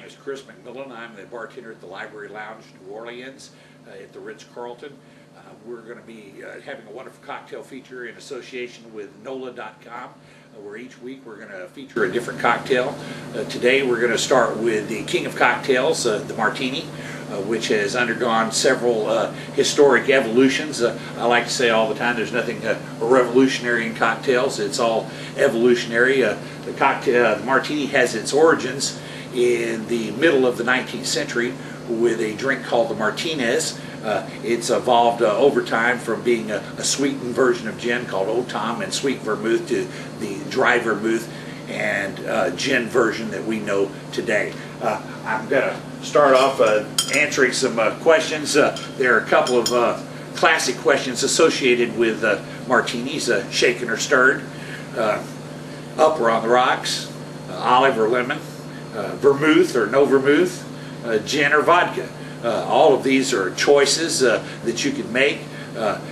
is Chris McMillian. I'm the bartender at the Library Lounge, New Orleans, at the Ritz-Carlton. We're going to be having a wonderful cocktail feature in association with NOLA.com, where each week we're going to feature a different cocktail. Today we're going to start with the king of cocktails, the Martini, which has undergone several historic evolutions. I like to say all the time there's nothing revolutionary in cocktails. It's all evolutionary. The Martini has its origins in the middle of the 19th century with a drink called the Martinez. It's evolved over time from being a sweetened version of gin called Old Tom and sweet vermouth to the dry vermouth and gin version that we know today. I'm going to start off answering some questions. There are a couple of classic questions associated with martinis: shaken or stirred, up or on the rocks, olive or lemon, vermouth or no vermouth, gin or vodka. All of these are choices that you can make.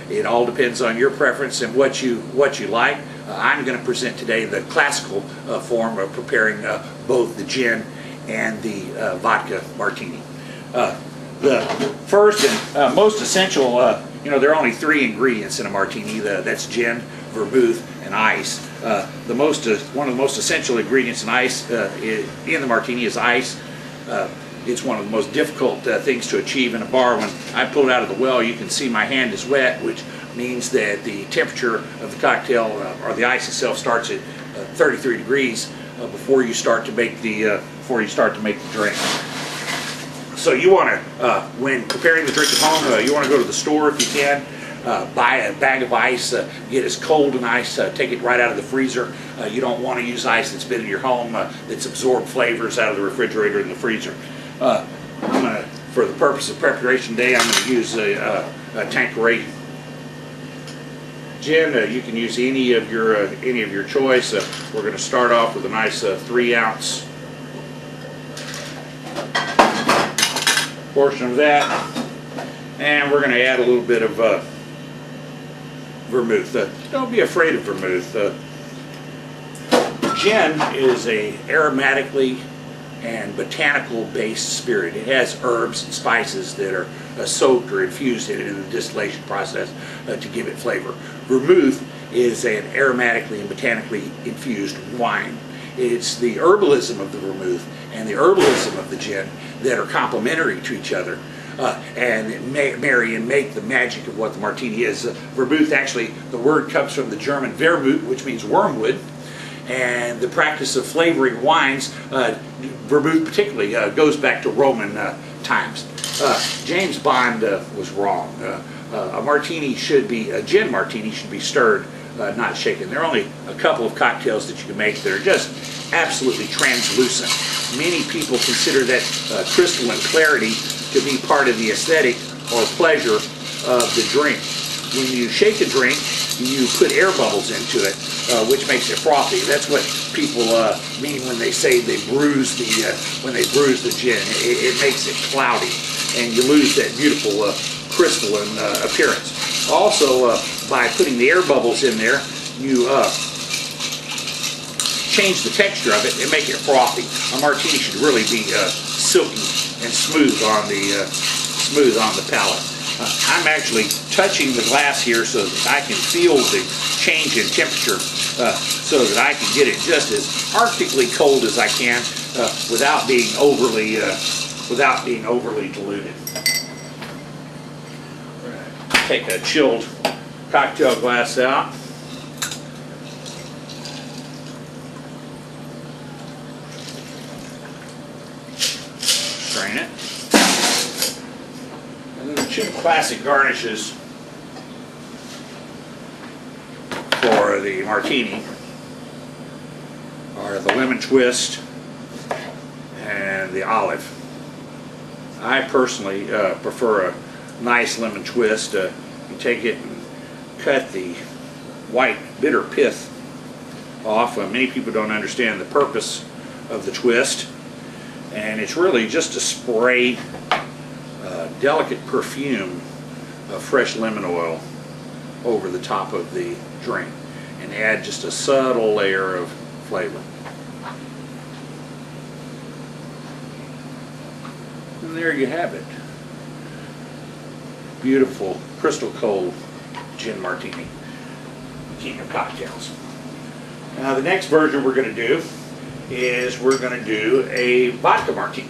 It all depends on your preference and what you like. I'm going to present today the classical form of preparing both the gin and the vodka martini. The first and most essential, there are only 3 ingredients in a martini. That's gin, vermouth, and ice. One of the most essential ingredients in the martini is ice. It's one of the most difficult things to achieve in a bar. When I pull it out of the well, you can see my hand is wet, which means that the temperature of the cocktail or the ice itself starts at 33 degrees before you start to make the drink. So you want to, when preparing the drink at home, you want to go to the store if you can. Buy a bag of ice, get as cold an ice, take it right out of the freezer. You don't want to use ice that's been in your home, that's absorbed flavors out of the refrigerator and the freezer. For the purpose of preparation today, I'm going to use a Tanqueray gin. You can use any of your choice. We're going to start off with a nice 3-ounce portion of that, and we're going to add a little bit of vermouth. Don't be afraid of vermouth. Gin is a aromatically and botanical based spirit. It has herbs and spices that are soaked or infused in it in the distillation process to give it flavor. Vermouth is an aromatically and botanically infused wine. It's the herbalism of the vermouth and the herbalism of the gin that are complementary to each other and marry and make the magic of what the martini is. Vermouth, actually, the word comes from the German Wermut, which means wormwood, and the practice of flavoring wines, vermouth particularly, goes back to Roman times. James Bond was wrong. A gin martini should be stirred, not shaken. There are only a couple of cocktails that you can make that are just absolutely translucent. Many people consider that crystalline clarity to be part of the aesthetic or pleasure of the drink. When you shake a drink, you put air bubbles into it, which makes it frothy. That's what people mean when they say when they bruise the gin. It makes it cloudy, and you lose that beautiful crystalline appearance. Also, by putting the air bubbles in there, you change the texture of it and make it frothy. A martini should really be silky and smooth on the palate. I'm actually touching the glass here so that I can feel the change in temperature, so that I can get it just as arctically cold as I can without being overly diluted. Take a chilled cocktail glass out. Strain it. And then the 2 classic garnishes for the martini are the lemon twist and the olive. I personally prefer a nice lemon twist. You take it and cut the white bitter pith off. Many people don't understand the purpose of the twist, and it's really just to spray delicate perfume of fresh lemon oil over the top of the drink and add just a subtle layer of flavor. And there you have it. Beautiful, crystal cold gin martini, king of cocktails. Now the next version we're going to do is we're going to do a vodka martini.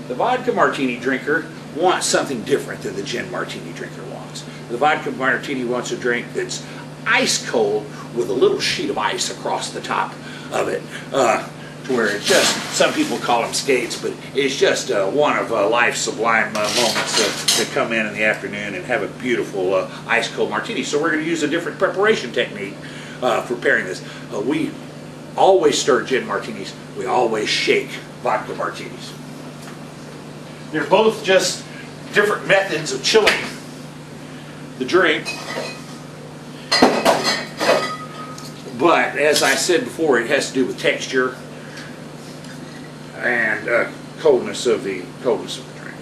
The vodka martini drinker wants something different than the gin martini drinker wants. The vodka martini wants a drink that's ice cold with a little sheet of ice across the top of it, to where it's just, some people call them skates, but it's just one of life's sublime moments to come in the afternoon and have a beautiful ice cold martini. So we're going to use a different preparation technique for preparing this. We always stir gin martinis, we always shake vodka martinis. They're both just different methods of chilling the drink. But as I said before, it has to do with texture and coldness of the drink.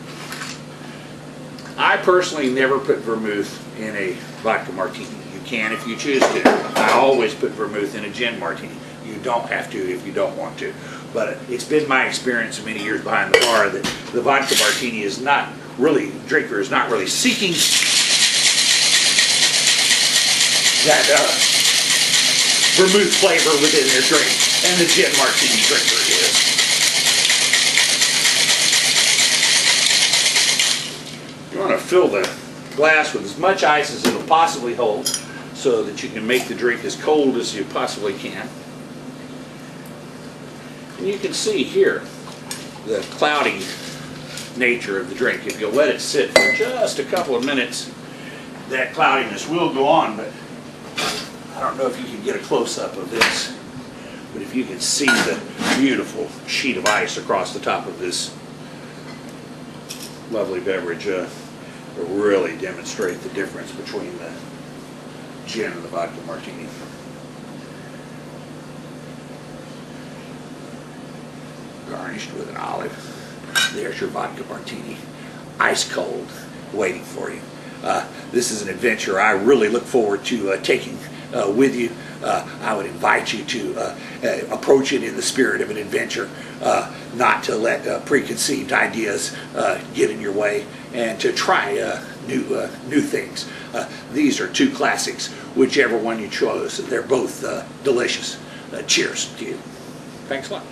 I personally never put vermouth in a vodka martini. You can if you choose to. I always put vermouth in a gin martini. You don't have to if you don't want to. But it's been my experience many years behind the bar that the vodka martini is not really, the drinker is not really seeking that vermouth flavor within their drink, and the gin martini drinker is. You want to fill the glass with as much ice as it'll possibly hold so that you can make the drink as cold as you possibly can. And you can see here the cloudy nature of the drink. If you'll let it sit for just a couple of minutes, that cloudiness will go on, but I don't know if you can get a close-up of this, but if you can see the beautiful sheet of ice across the top of this lovely beverage, it will really demonstrate the difference between the gin and the vodka martini. Garnished with an olive. There's your vodka martini, ice cold, waiting for you. This is an adventure I really look forward to taking with you. I would invite you to approach it in the spirit of an adventure, not to let preconceived ideas get in your way, and to try new things. These are two classics, whichever one you chose. They're both delicious. Cheers to you. Thanks a lot.